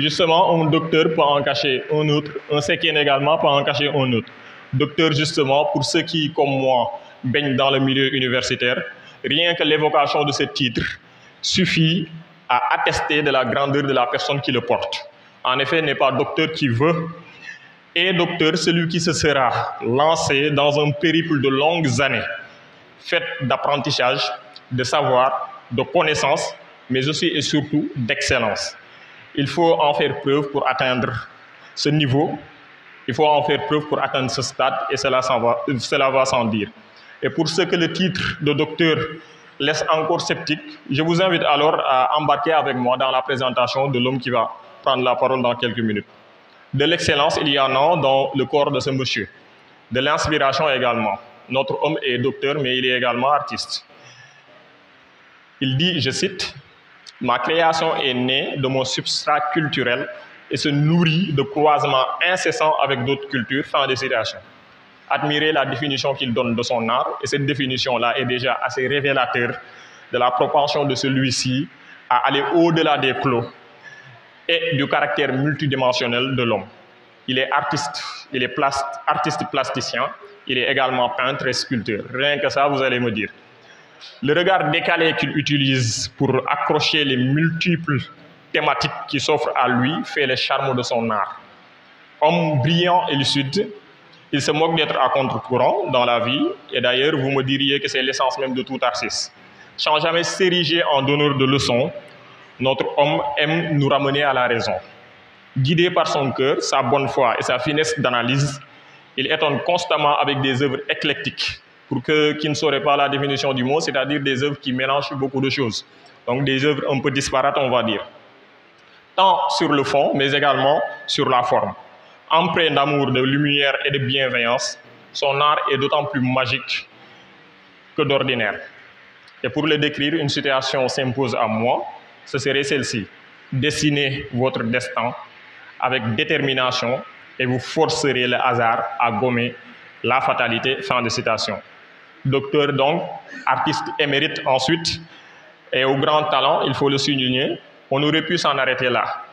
Justement, un docteur peut en cacher un autre, un CKN également peut en cacher un autre. Docteur, justement, pour ceux qui, comme moi, baignent dans le milieu universitaire, rien que l'évocation de ce titre suffit à attester de la grandeur de la personne qui le porte. En effet, il n'est pas docteur qui veut, et docteur celui qui se sera lancé dans un périple de longues années, fait d'apprentissage, de savoir, de connaissances, mais aussi et surtout d'excellence. Il faut en faire preuve pour atteindre ce niveau, il faut en faire preuve pour atteindre ce stade, et cela va sans dire. Et pour ce que le titre de docteur laisse encore sceptique, je vous invite alors à embarquer avec moi dans la présentation de l'homme qui va prendre la parole dans quelques minutes. De l'excellence, il y en a dans le corps de ce monsieur. De l'inspiration également. Notre homme est docteur, mais il est également artiste. Il dit, je cite, « Ma création est née de mon substrat culturel et se nourrit de croisements incessants avec d'autres cultures. » Fin de citation. Admirez la définition qu'il donne de son art, et cette définition-là est déjà assez révélateur de la propension de celui-ci à aller au-delà des clos et du caractère multidimensionnel de l'homme. Il est artiste, il est artiste plasticien, il est également peintre et sculpteur. Rien que ça, vous allez me dire. Le regard décalé qu'il utilise pour accrocher les multiples thématiques qui s'offrent à lui fait le charme de son art. Homme brillant et lucide, il se moque d'être à contre-courant dans la vie, et d'ailleurs, vous me diriez que c'est l'essence même de tout artiste. Sans jamais s'ériger en donneur de leçons, notre homme aime nous ramener à la raison. Guidé par son cœur, sa bonne foi et sa finesse d'analyse, il étonne constamment avec des œuvres éclectiques, pour qui ne sauraient pas la définition du mot, c'est-à-dire des œuvres qui mélangent beaucoup de choses. Donc des œuvres un peu disparates, on va dire. Tant sur le fond, mais également sur la forme. Empreint d'amour, de lumière et de bienveillance, son art est d'autant plus magique que d'ordinaire. Et pour le décrire, une situation s'impose à moi, ce serait celle-ci. Dessinez votre destin avec détermination et vous forcerez le hasard à gommer la fatalité. Fin de citation. Docteur donc, artiste émérite ensuite, et au grand talent, il faut le souligner, on aurait pu s'en arrêter là.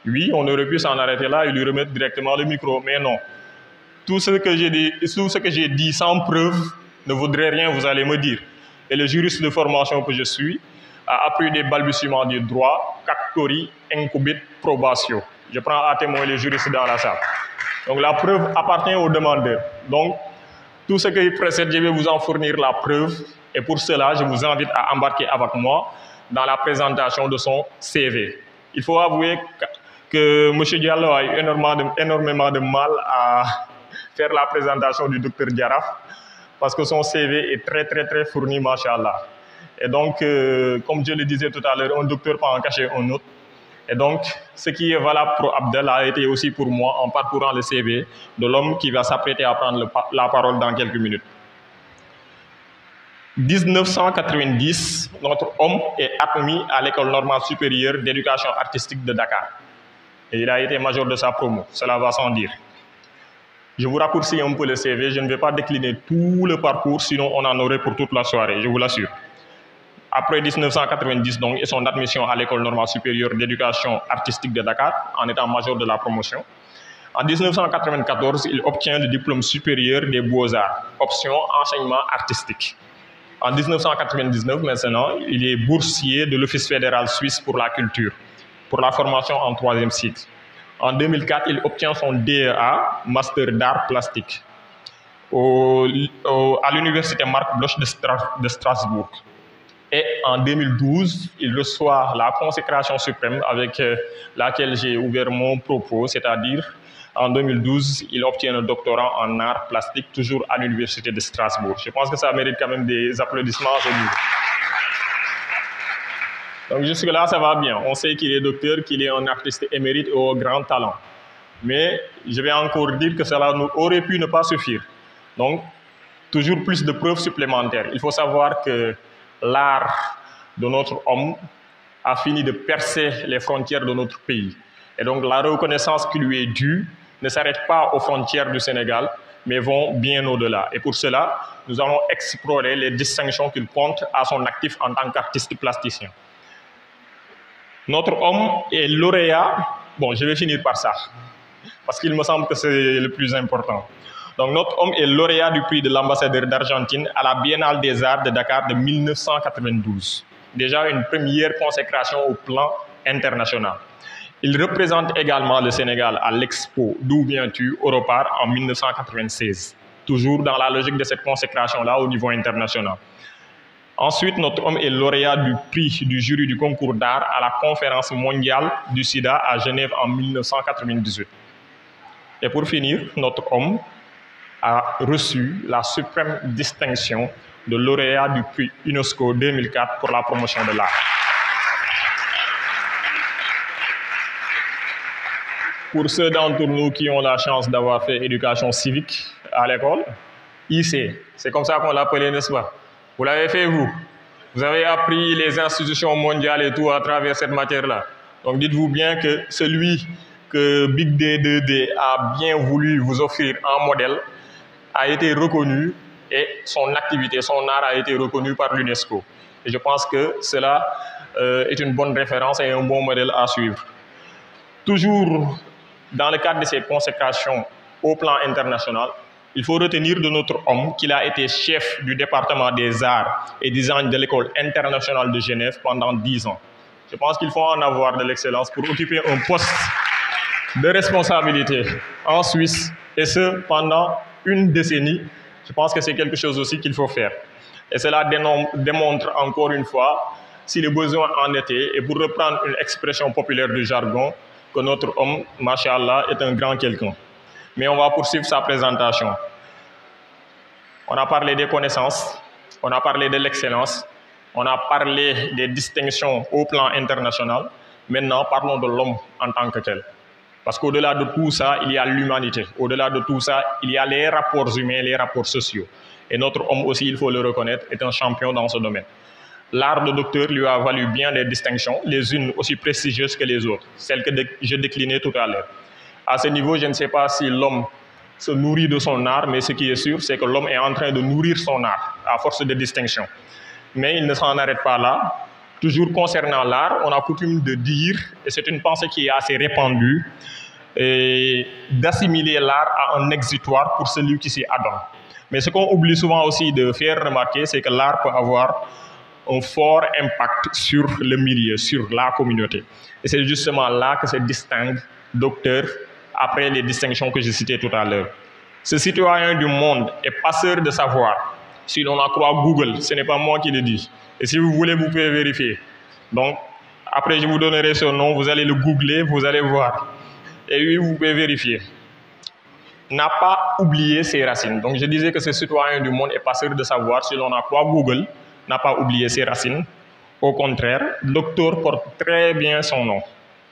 Oui, on aurait pu s'en arrêter là et lui remettre directement le micro, mais non. Tout ce que j'ai dit sans preuve ne vaudrait rien, vous allez me dire. Et le juriste de formation que je suis a appris des balbutiements du droit, cactori, incubit, probatio. Je prends à témoin les juristes dans la salle. Donc la preuve appartient au demandeur. Donc, tout ce qui précède, je vais vous en fournir la preuve. Et pour cela, je vous invite à embarquer avec moi dans la présentation de son CV. Il faut avouer que M. Diallo a eu énormément de mal à faire la présentation du Dr Diaraf parce que son CV est très fourni, machallah. Et donc, comme je le disais tout à l'heure, un docteur peut en cacher un autre. Et donc, ce qui est valable pour Abdel a été aussi pour moi en parcourant le CV de l'homme qui va s'apprêter à prendre la parole dans quelques minutes. 1990, notre homme est admis à l'École normale supérieure d'éducation artistique de Dakar. Et il a été major de sa promo, cela va sans dire. Je vous raccourcis un peu le CV, je ne vais pas décliner tout le parcours, sinon on en aurait pour toute la soirée, je vous l'assure. Après 1990, donc, et son admission à l'École normale supérieure d'éducation artistique de Dakar, en étant major de la promotion. En 1994, il obtient le diplôme supérieur des beaux-arts, option enseignement artistique. En 1999, maintenant, il est boursier de l'Office fédéral suisse pour la culture, pour la formation en 3e cycle. En 2004, il obtient son DEA, Master d'art plastique, à l'Université Marc Bloch de Strasbourg. Et en 2012, il reçoit la consécration suprême avec laquelle j'ai ouvert mon propos, c'est-à-dire en 2012, il obtient un doctorat en art plastique, toujours à l'Université de Strasbourg. Je pense que ça mérite quand même des applaudissements à ce niveau. Donc jusque-là, ça va bien. On sait qu'il est docteur, qu'il est un artiste émérite et au grand talent. Mais je vais encore dire que cela aurait pu ne pas suffire. Donc, toujours plus de preuves supplémentaires. Il faut savoir que l'art de notre homme a fini de percer les frontières de notre pays. Et donc la reconnaissance qui lui est due ne s'arrête pas aux frontières du Sénégal, mais vont bien au-delà. Et pour cela, nous allons explorer les distinctions qu'il compte à son actif en tant qu'artiste plasticien. Notre homme est lauréat bon, je vais finir par ça, parce qu'il me semble que c'est le plus important. Donc, notre homme est lauréat du prix de l'ambassadeur d'Argentine à la Biennale des Arts de Dakar de 1992. Déjà une première consécration au plan international. Il représente également le Sénégal à l'Expo D'où viens-tu Europart en 1996, toujours dans la logique de cette consécration-là au niveau international. Ensuite, notre homme est lauréat du prix du jury du concours d'art à la conférence mondiale du sida à Genève en 1998. Et pour finir, notre homme a reçu la suprême distinction de lauréat du prix UNESCO 2004 pour la promotion de l'art. Pour ceux d'entre nous qui ont la chance d'avoir fait éducation civique à l'école, IC, c'est comme ça qu'on l'appelait, n'est-ce pas? Vous l'avez fait, vous? Vous avez appris les institutions mondiales et tout à travers cette matière-là. Donc dites-vous bien que celui que Big D2D a bien voulu vous offrir en modèle a été reconnu et son activité, son art a été reconnu par l'UNESCO. Et je pense que cela est une bonne référence et un bon modèle à suivre. Toujours dans le cadre de ces consécrations au plan international, il faut retenir de notre homme qu'il a été chef du département des arts et design de l'école internationale de Genève pendant 10 ans. Je pense qu'il faut en avoir de l'excellence pour occuper un poste de responsabilité en Suisse, et ce pendant une décennie. Je pense que c'est quelque chose aussi qu'il faut faire. Et cela démontre encore une fois, si le besoin en était, et pour reprendre une expression populaire du jargon, que notre homme, machallah, est un grand quelqu'un. Mais on va poursuivre sa présentation. On a parlé des connaissances, on a parlé de l'excellence, on a parlé des distinctions au plan international. Maintenant, parlons de l'homme en tant que tel. Parce qu'au-delà de tout ça, il y a l'humanité. Au-delà de tout ça, il y a les rapports humains, les rapports sociaux. Et notre homme aussi, il faut le reconnaître, est un champion dans ce domaine. L'art de docteur lui a valu bien des distinctions, les unes aussi prestigieuses que les autres, celles que je déclinais tout à l'heure. À ce niveau, je ne sais pas si l'homme se nourrit de son art, mais ce qui est sûr, c'est que l'homme est en train de nourrir son art à force de distinctions. Mais il ne s'en arrête pas là. Toujours concernant l'art, on a coutume de dire, et c'est une pensée qui est assez répandue, d'assimiler l'art à un exutoire pour celui qui s'y adonne. Mais ce qu'on oublie souvent aussi de faire remarquer, c'est que l'art peut avoir un fort impact sur le milieu, sur la communauté. Et c'est justement là que se distingue docteur après les distinctions que j'ai citées tout à l'heure. Ce citoyen du monde est passeur de savoir. Si l'on en croit Google, ce n'est pas moi qui le dis. Et si vous voulez, vous pouvez vérifier. Donc, après, je vous donnerai son nom, vous allez le googler, vous allez voir. Et oui, vous pouvez vérifier. N'a pas oublié ses racines. Donc, je disais que ce citoyen du monde est passeur de savoir. Si l'on en croit Google, n'a pas oublié ses racines. Au contraire, docteur porte très bien son nom,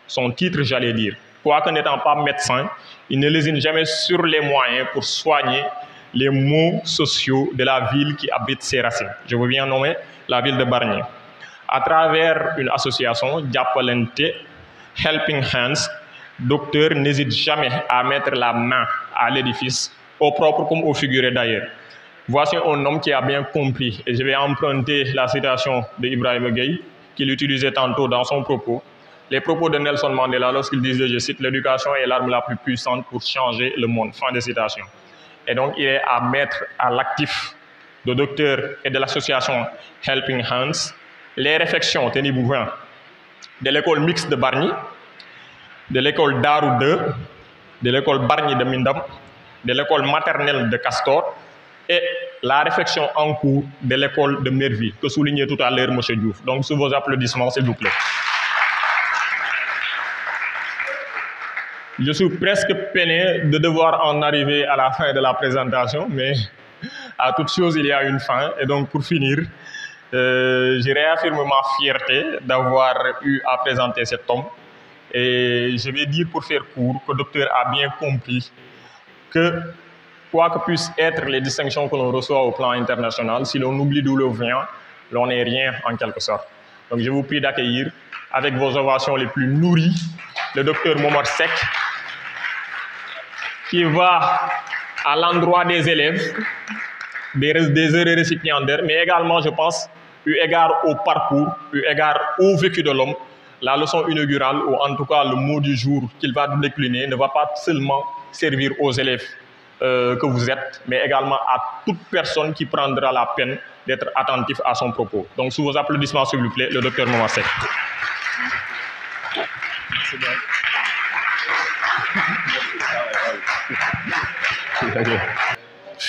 son titre, j'allais dire. Quoique n'étant pas médecin, il ne lésine jamais sur les moyens pour soigner les maux sociaux de la ville qui abrite ses racines. Je veux bien nommer la ville de Bargny. À travers une association, Diapolente Helping Hands, docteur n'hésite jamais à mettre la main à l'édifice, au propre comme au figuré d'ailleurs. Voici un homme qui a bien compris, et je vais emprunter la citation de Ibrahim Gueye, qu'il utilisait tantôt dans son propos, les propos de Nelson Mandela lorsqu'il disait, je cite, « L'éducation est l'arme la plus puissante pour changer le monde ». Fin de citation. Et donc, il est à mettre à l'actif de docteur et de l'association Helping Hands les réflexions, tenez-vous bien, de l'école mixte de Bargny, de l'école Darou 2, de l'école Bargny de Mindam, de l'école maternelle de Castor, et la réflexion en cours de l'école de Merville, que soulignait tout à l'heure M. Diouf. Donc, sous vos applaudissements, s'il vous plaît. Je suis presque peiné de devoir en arriver à la fin de la présentation, mais à toute chose, il y a une fin. Et donc, pour finir, je réaffirme ma fierté d'avoir eu à présenter cet homme. Et je vais dire, pour faire court, que le docteur a bien compris que, quoi que puissent être les distinctions que l'on reçoit au plan international, si l'on oublie d'où l'on vient, l'on n'est rien en quelque sorte. Donc je vous prie d'accueillir, avec vos ovations les plus nourries, le docteur Momar Seck, qui va à l'endroit des élèves, des heureux récipiendaires, mais également, je pense, eu égard au parcours, eu égard au vécu de l'homme, la leçon inaugurale, ou en tout cas le mot du jour qu'il va décliner, ne va pas seulement servir aux élèves que vous êtes, mais également à toute personne qui prendra la peine d'être attentif à son propos. Donc, sous vos applaudissements, s'il vous plaît, le docteur Momar Seck.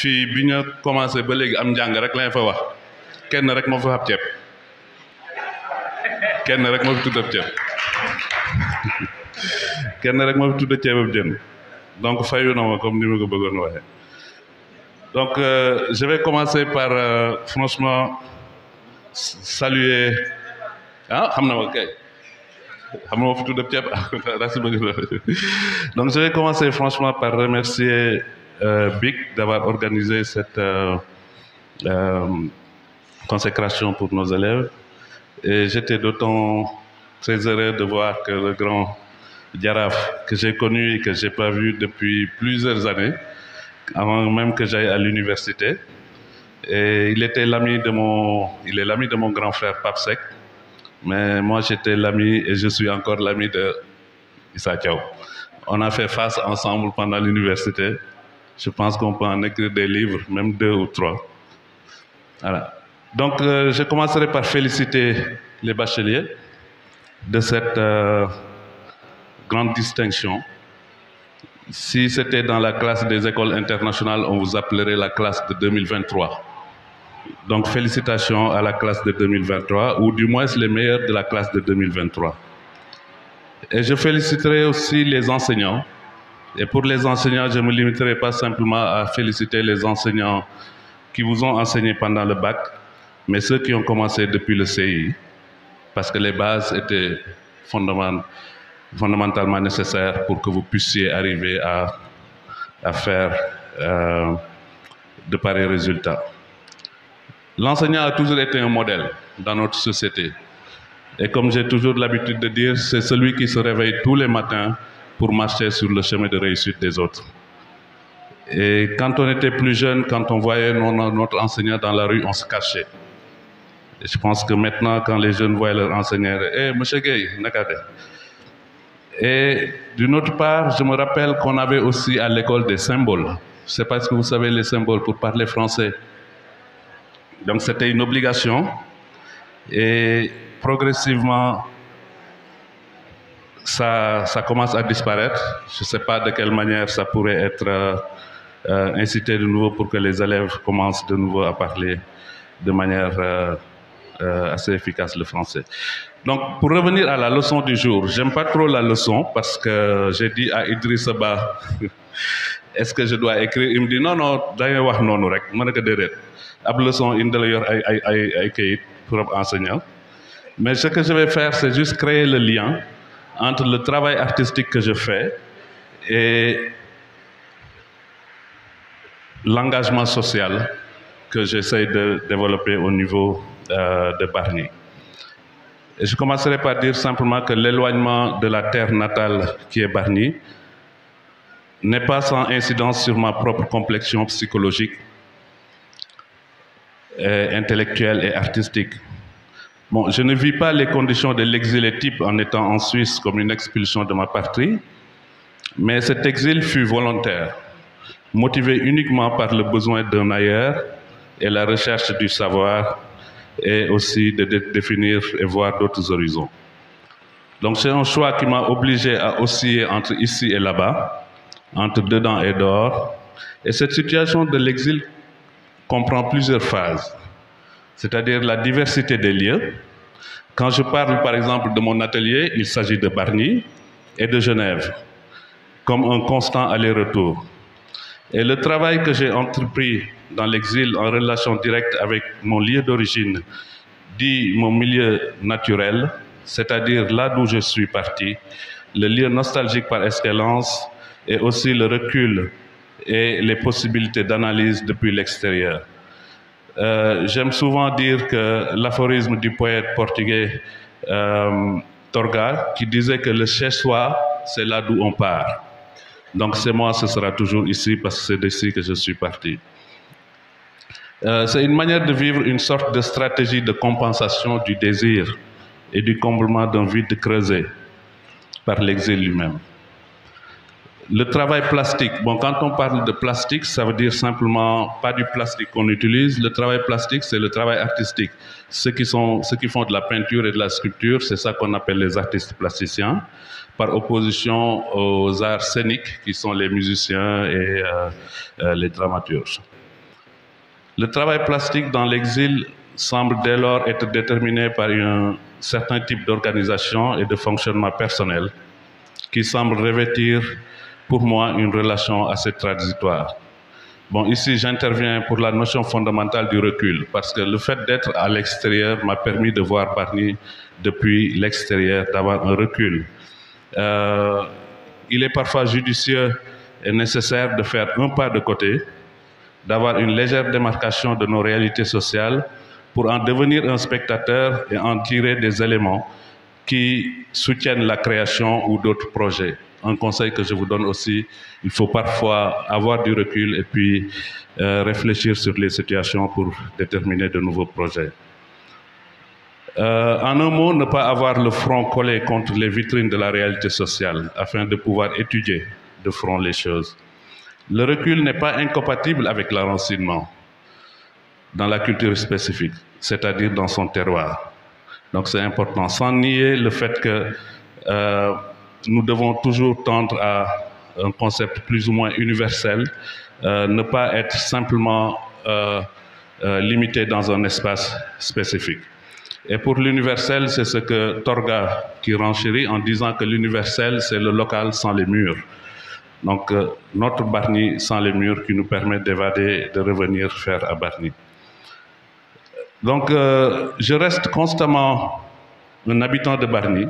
fii bi ñu commencé ba léegi am njàng rek lañ fa wax kenn rek moo fi xam ceeb kenn rek moo fi tudd ab ceeb kenn rek moo fi tudd ceebab jën donc fayu na ma comme ni ma ko bëggoon waxee. Donc je vais commencer par franchement saluer xam na ma kay xam na ma fi tudd ab ceeb donc je vais commencer franchement par remercier BIC d'avoir organisé cette consécration pour nos élèves. Et j'étais d'autant très heureux de voir que le grand Diaraf, que j'ai connu et que je n'ai pas vu depuis plusieurs années, avant même que j'aille à l'université, et il est l'ami de mon grand frère Pape Seck, mais moi j'étais l'ami et je suis encore l'ami de Issa Thiaw. On a fait face ensemble pendant l'université. Je pense qu'on peut en écrire des livres, même 2 ou 3. Voilà. Donc, je commencerai par féliciter les bacheliers de cette grande distinction. Si c'était dans la classe des écoles internationales, on vous appellerait la classe de 2023. Donc, félicitations à la classe de 2023, ou du moins les meilleurs de la classe de 2023. Et je féliciterai aussi les enseignants. Et pour les enseignants, je ne me limiterai pas simplement à féliciter les enseignants qui vous ont enseigné pendant le bac, mais ceux qui ont commencé depuis le CI, parce que les bases étaient fondamentalement nécessaires pour que vous puissiez arriver à faire de pareils résultats. L'enseignant a toujours été un modèle dans notre société. Et comme j'ai toujours l'habitude de dire, c'est celui qui se réveille tous les matins pour marcher sur le chemin de réussite des autres. Et quand on était plus jeune, quand on voyait notre enseignant dans la rue, on se cachait. Et je pense que maintenant, quand les jeunes voient leur enseignant, « Hey, monsieur Gueye, nakade ». Et d'une autre part, je me rappelle qu'on avait aussi à l'école des symboles. Je ne sais pas si vous savez les symboles pour parler français. Donc c'était une obligation. Et progressivement, ça commence à disparaître. Je ne sais pas de quelle manière ça pourrait être incité de nouveau pour que les élèves commencent de nouveau à parler de manière assez efficace le français. Donc, pour revenir à la leçon du jour, j'aime pas trop la leçon parce que j'ai dit à Idrissa Ba, est-ce que je dois écrire? Il me dit non, non, dangay wax nonu rek, ma ne ko déedéet. Ab leçon indi la yor ay kayit pour ab enseignant. Mais ce que je vais faire, c'est juste créer le lien entre le travail artistique que je fais et l'engagement social que j'essaie de développer au niveau de Bargny. Et je commencerai par dire simplement que l'éloignement de la terre natale qui est Bargny n'est pas sans incidence sur ma propre complexion psychologique, intellectuelle et artistique. Bon, je ne vis pas les conditions de l'exil type en étant en Suisse comme une expulsion de ma patrie, mais cet exil fut volontaire, motivé uniquement par le besoin d'un ailleurs et la recherche du savoir et aussi de définir et voir d'autres horizons. Donc c'est un choix qui m'a obligé à osciller entre ici et là-bas, entre dedans et dehors. Et cette situation de l'exil comprend plusieurs phases, c'est-à-dire la diversité des lieux. Quand je parle par exemple de mon atelier, il s'agit de Bargny et de Genève, comme un constant aller-retour. Et le travail que j'ai entrepris dans l'exil en relation directe avec mon lieu d'origine, dit mon milieu naturel, c'est-à-dire là d'où je suis parti, le lieu nostalgique par excellence, et aussi le recul et les possibilités d'analyse depuis l'extérieur. J'aime souvent dire que l'aphorisme du poète portugais Torga, qui disait que le chez-soi, c'est là d'où on part. Donc c'est moi, ce sera toujours ici, parce que c'est d'ici que je suis parti. C'est une manière de vivre une sorte de stratégie de compensation du désir et du comblement d'un vide creusé par l'exil lui-même. Le travail plastique, bon, quand on parle de plastique, ça veut dire simplement pas du plastique qu'on utilise. Le travail plastique, c'est le travail artistique. Ceux qui font de la peinture et de la sculpture, c'est ça qu'on appelle les artistes plasticiens, par opposition aux arts scéniques, qui sont les musiciens et les dramaturges. Le travail plastique dans l'exil semble dès lors être déterminé par un certain type d'organisation et de fonctionnement personnel qui semble revêtir pour moi une relation assez transitoire. Bon, ici j'interviens pour la notion fondamentale du recul, parce que le fait d'être à l'extérieur m'a permis de voir Bargny depuis l'extérieur, d'avoir un recul. Il est parfois judicieux et nécessaire de faire un pas de côté, d'avoir une légère démarcation de nos réalités sociales pour en devenir un spectateur et en tirer des éléments qui soutiennent la création ou d'autres projets. Un conseil que je vous donne aussi, il faut parfois avoir du recul et puis réfléchir sur les situations pour déterminer de nouveaux projets. En un mot, ne pas avoir le front collé contre les vitrines de la réalité sociale afin de pouvoir étudier de front les choses. Le recul n'est pas incompatible avec l'enracinement dans la culture spécifique, c'est-à-dire dans son terroir. Donc c'est important, sans nier le fait que nous devons toujours tendre à un concept plus ou moins universel, ne pas être simplement limité dans un espace spécifique. Et pour l'universel, c'est ce que Torga qui renchérit en disant que l'universel, c'est le local sans les murs. Donc notre Bargny sans les murs qui nous permet d'évader, de revenir faire à Bargny. Donc je reste constamment un habitant de Bargny.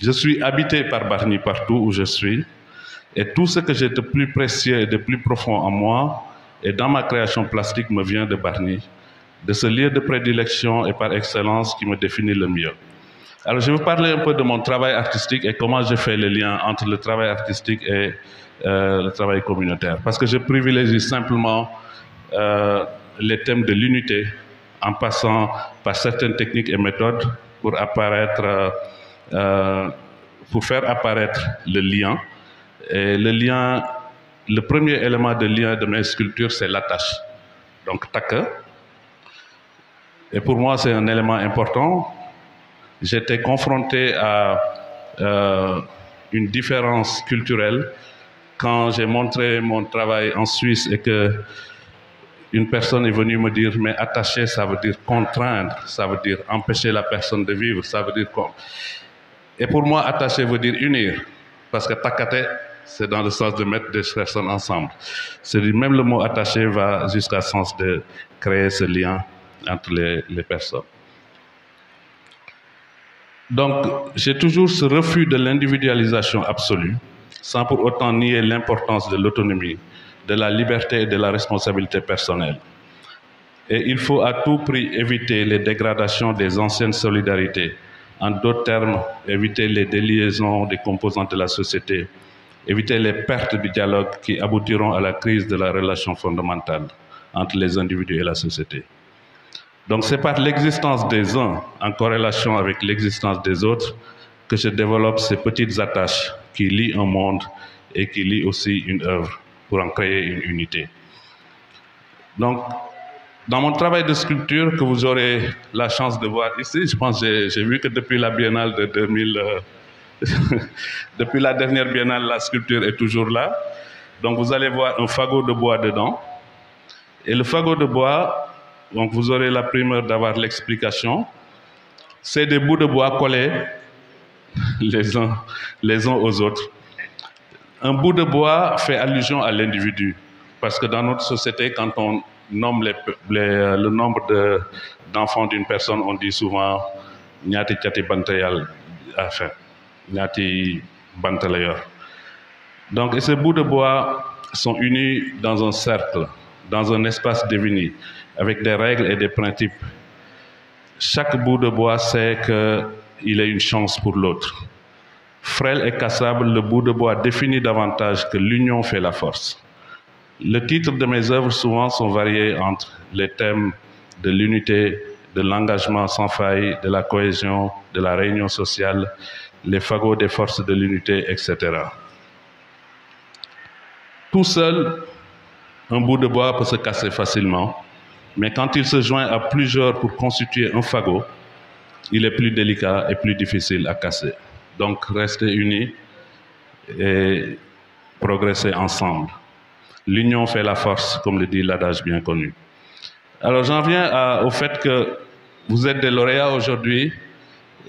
Je suis habité par Bargny partout où je suis, et tout ce que j'ai de plus précieux et de plus profond en moi et dans ma création plastique me vient de Bargny, de ce lieu de prédilection et par excellence qui me définit le mieux. Alors je vais vous parler un peu de mon travail artistique et comment je fais le lien entre le travail artistique et le travail communautaire, parce que je privilégie simplement les thèmes de l'unité en passant par certaines techniques et méthodes pour apparaître pour faire apparaître le lien. Et le lien, le premier élément de lien de mes sculptures, c'est l'attache. Donc, taka. Et pour moi, c'est un élément important. J'étais confronté à une différence culturelle quand j'ai montré mon travail en Suisse et que une personne est venue me dire, mais attacher, ça veut dire contraindre, ça veut dire empêcher la personne de vivre, ça veut dire quoi? Et pour moi, attacher veut dire unir, parce que takate, c'est dans le sens de mettre des personnes ensemble. Même le mot attacher va jusqu'à sens de créer ce lien entre les personnes. Donc, j'ai toujours ce refus de l'individualisation absolue, sans pour autant nier l'importance de l'autonomie, de la liberté et de la responsabilité personnelle. Et il faut à tout prix éviter les dégradations des anciennes solidarités. En d'autres termes, éviter les déliaisons des composantes de la société, éviter les pertes du dialogue qui aboutiront à la crise de la relation fondamentale entre les individus et la société. Donc c'est par l'existence des uns en corrélation avec l'existence des autres que je développe ces petites attaches qui lient un monde et qui lient aussi une œuvre pour en créer une unité. Donc, dans mon travail de sculpture que vous aurez la chance de voir ici, je pense que j'ai vu que depuis la biennale de 2000, depuis la dernière biennale, la sculpture est toujours là. Donc vous allez voir un fagot de bois dedans. Et le fagot de bois, donc vous aurez la primeur d'avoir l'explication. C'est des bouts de bois collés les uns aux autres. Un bout de bois fait allusion à l'individu. Parce que dans notre société, quand on nomme le nombre d'enfants d'une personne, on dit souvent ñaati cati bantayal enfin ñaati bantalayor. Donc ces bouts de bois sont unis dans un cercle, dans un espace défini, avec des règles et des principes. Chaque bout de bois sait qu'il a une chance pour l'autre. Frêle et cassable, le bout de bois définit davantage que l'union fait la force. Le titre de mes œuvres souvent sont variés entre les thèmes de l'unité, de l'engagement sans faille, de la cohésion, de la réunion sociale, les fagots des forces de l'unité, etc. Tout seul, un bout de bois peut se casser facilement, mais quand il se joint à plusieurs pour constituer un fagot, il est plus délicat et plus difficile à casser. Donc, restez unis et progresser ensemble. L'union fait la force, comme le dit l'adage bien connu. Alors, j'en viens au fait que vous êtes des lauréats aujourd'hui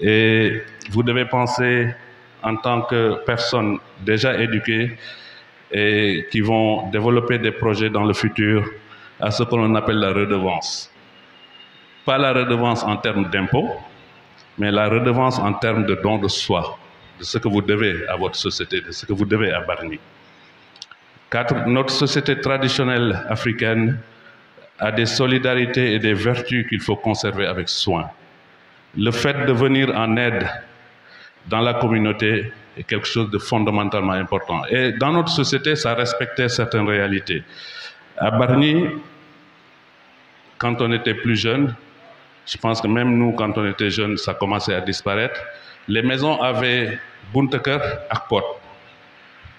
et vous devez penser en tant que personnes déjà éduquées et qui vont développer des projets dans le futur à ce que l'on appelle la redevance. Pas la redevance en termes d'impôts, mais la redevance en termes de don de soi, de ce que vous devez à votre société, de ce que vous devez à Bargny. Car notre société traditionnelle africaine a des solidarités et des vertus qu'il faut conserver avec soin. Le fait de venir en aide dans la communauté est quelque chose de fondamentalement important. Et dans notre société, ça respectait certaines réalités. À Bargny, quand on était plus jeune, je pense que même nous, quand on était jeunes, ça commençait à disparaître. Les maisons avaient buntu kër ak pot.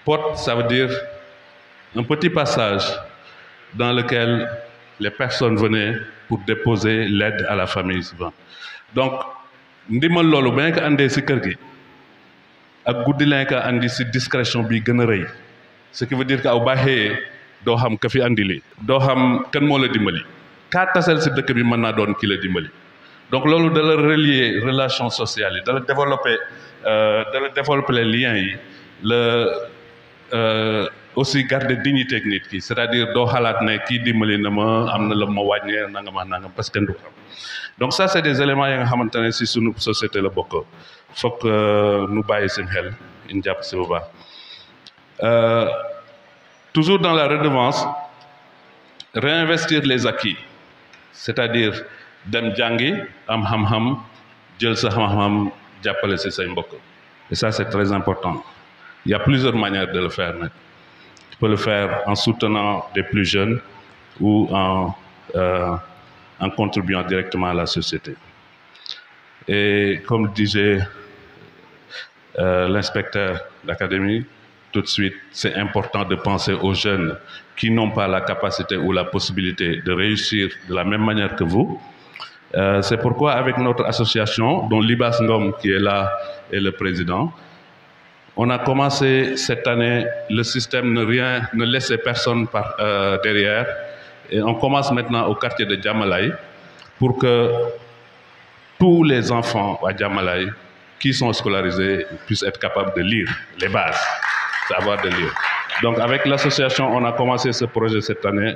Pot, ça veut dire un petit passage dans lequel les personnes venaient pour déposer l'aide à la famille souvent. Donc, ndimal loolu ba nga ko andee si kër gi ak guddi lañ ko andi si discrétion bi gën a rëy, ce qui veut dire que aw baaxee doo xam ka fi andi li doo xam kan moo la dimbali kaa tasel si dëkk bi mën naa doon ki la dimbali. Donc loolu da la relier relation sociale yi da la développer les liens yi aussi garder dignité ak nit ki, c'est-à-dire doo xalaat ne kii dimbali na ma am na la ma wàññee nangam ak nangam parce que du xam. Donc ça c'est des éléments yi nga xamante ne si sunu société la bokk foog nu bàyyi seen xel ñu jàpp si bu baax. Toujours dans la redevance, réinvestir les acquis, c'est-à-dire dem jàngi am xam-xam jël sa xam-xam jàppale si say mbokk. Et ça c'est très important. Il y a plusieurs manières de le faire nag. Tu peux le faire en soutenant des plus jeunes ou en contribuant directement à la société. Et comme disait l'inspecteur d'académie, tout de suite, c'est important de penser aux jeunes qui n'ont pas la capacité ou la possibilité de réussir de la même manière que vous. C'est pourquoi avec notre association, dont Libas Ngom qui est là est le président, on a commencé cette année le système ne laisser personne derrière. Et on commence maintenant au quartier de Djamalai pour que tous les enfants à Djamalai qui sont scolarisés puissent être capables de lire les bases, savoir de lire. Donc avec l'association, on a commencé ce projet cette année.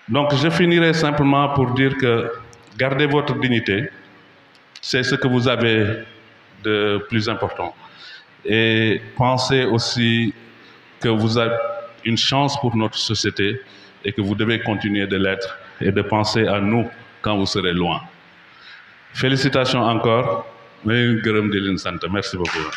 Donc je finirai simplement pour dire que gardez votre dignité, c'est ce que vous avez de plus important. Et pensez aussi que vous avez une chance pour notre société et que vous devez continuer de l'être et de penser à nous quand vous serez loin. Félicitations encore. Merci beaucoup.